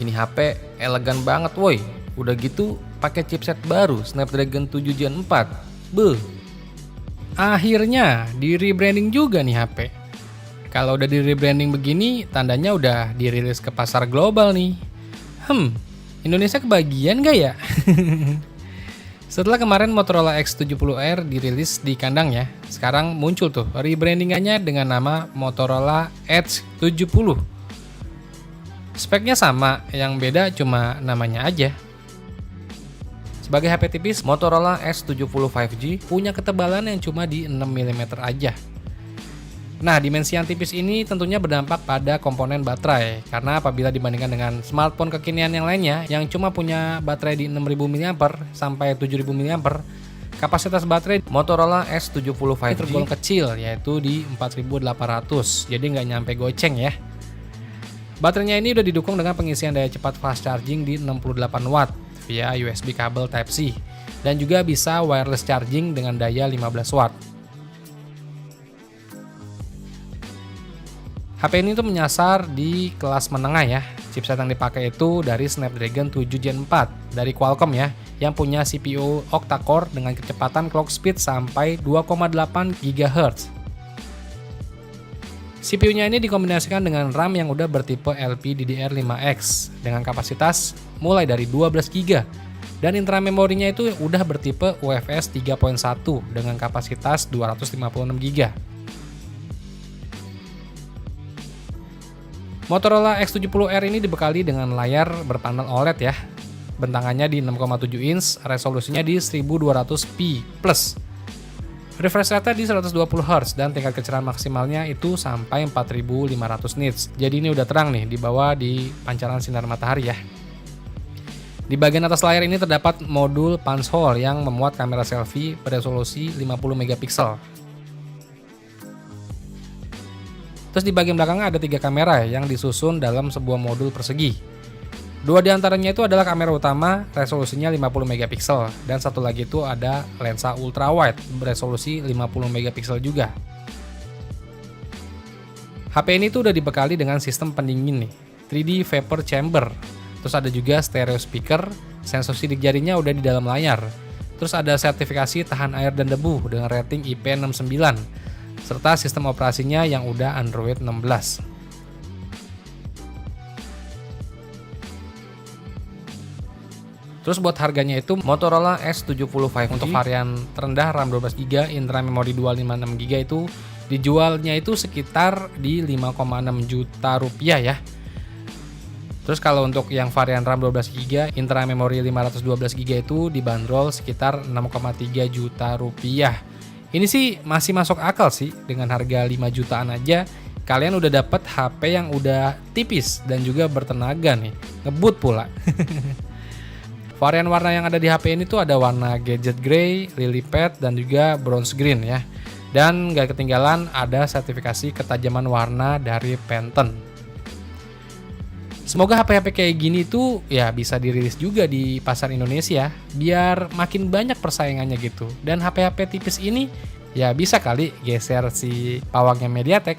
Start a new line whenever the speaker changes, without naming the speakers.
Ini HP elegan banget woi. Udah gitu pakai chipset baru Snapdragon 7 Gen 4. Beuh. Akhirnya di rebranding juga nih HP. Kalau udah di rebranding begini, tandanya udah dirilis ke pasar global nih. Indonesia kebagian gak ya? Setelah kemarin Motorola X70R dirilis di kandang ya, sekarang muncul tuh rebrandingannya dengan nama Motorola Edge 70. Speknya sama, yang beda cuma namanya aja. Sebagai HP tipis, Motorola S70 5G punya ketebalan yang cuma di 6 mm aja. Nah, dimensi yang tipis ini tentunya berdampak pada komponen baterai, karena apabila dibandingkan dengan smartphone kekinian yang lainnya yang cuma punya baterai di 6000 mAh sampai 7000 mAh, kapasitas baterai Motorola S70 5G tergolong kecil, yaitu di 4800, jadi nggak nyampe goceng ya. Baterainya ini udah didukung dengan pengisian daya cepat fast charging di 68 Watt via USB kabel Type-C, dan juga bisa wireless charging dengan daya 15 Watt. HP ini tuh menyasar di kelas menengah ya. Chipset yang dipakai itu dari Snapdragon 7 Gen 4 dari Qualcomm ya, yang punya CPU octa-core dengan kecepatan clock speed sampai 2,8 GHz. CPU-nya ini dikombinasikan dengan RAM yang udah bertipe LPDDR5X dengan kapasitas mulai dari 12 GB, dan internal memorinya itu udah bertipe UFS 3.1 dengan kapasitas 256 GB. Motorola X70R ini dibekali dengan layar berpanel OLED ya. Bentangannya di 6,7 inch, resolusinya di 1200p+. Refresh rate di 120 Hz dan tingkat kecerahan maksimalnya itu sampai 4500 nits. Jadi ini udah terang nih, dibawa di pancaran sinar matahari ya. Di bagian atas layar ini terdapat modul punch hole yang memuat kamera selfie beresolusi 50 megapiksel. Terus di bagian belakangnya ada 3 kamera yang disusun dalam sebuah modul persegi. 2 diantaranya itu adalah kamera utama resolusinya 50 megapiksel, dan satu lagi itu ada lensa ultra wide beresolusi 50 megapiksel juga. HP ini tuh udah dibekali dengan sistem pendingin nih, 3D vapor chamber. Terus ada juga stereo speaker, sensor sidik jarinya udah di dalam layar. Terus ada sertifikasi tahan air dan debu dengan rating IP69. Serta sistem operasinya yang udah Android 16. Terus buat harganya itu Motorola S70 5G untuk varian terendah RAM 12GB, internal memori 256GB itu dijualnya itu sekitar di 5,6 juta rupiah ya. Terus kalau untuk yang varian RAM 12GB, internal memori 512GB itu dibanderol sekitar 6,3 juta rupiah. Ini sih masih masuk akal sih, dengan harga 5 jutaan aja kalian udah dapet HP yang udah tipis dan juga bertenaga nih, ngebut pula. Varian warna yang ada di HP ini tuh ada warna gadget grey, lily pad, dan juga bronze green ya. Dan gak ketinggalan ada sertifikasi ketajaman warna dari Pantone. Semoga HP-HP kayak gini tuh ya bisa dirilis juga di pasar Indonesia biar makin banyak persaingannya gitu. Dan HP-HP tipis ini ya bisa kali geser si pawangnya MediaTek.